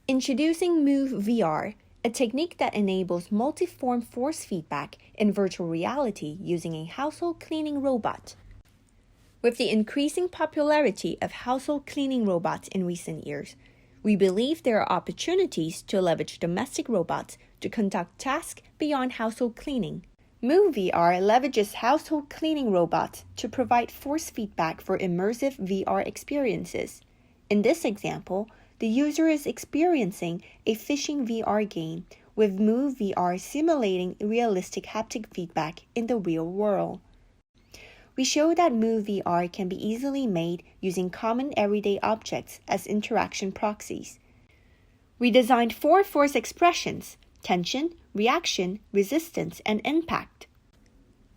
Introducing Move VR, a technique that enables multiform force feedback in virtual reality using a household cleaning robot. With the increasing popularity of household cleaning robots in recent years, we believe there are opportunities to leverage domestic robots to conduct tasks beyond household cleaning. Move VR leverages household cleaning robots to provide force feedback for immersive VR experiences. In this example, the user is experiencing a fishing VR game, with Move VR simulating realistic haptic feedback in the real world. We show that Move VR can be easily made using common everyday objects as interaction proxies. We designed 4 force expressions: tension, reaction, resistance, and impact.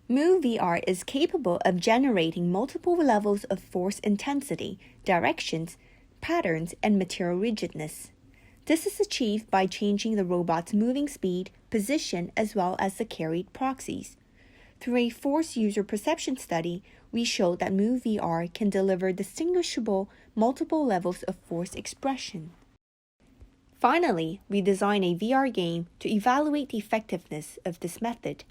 Move VR is capable of generating multiple levels of force intensity, directions, patterns, and material rigidness. This is achieved by changing the robot's moving speed, position, as well as the carried proxies. Through a force user perception study, we showed that Move VR can deliver distinguishable multiple levels of force expression. Finally, we designed a VR game to evaluate the effectiveness of this method.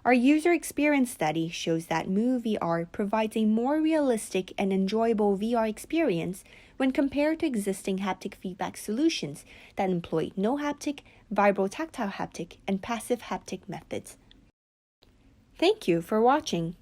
Our user experience study shows that Move VR provides a more realistic and enjoyable VR experience when compared to existing haptic feedback solutions that employ no haptic, vibrotactile haptic, and passive haptic methods. Thank you for watching.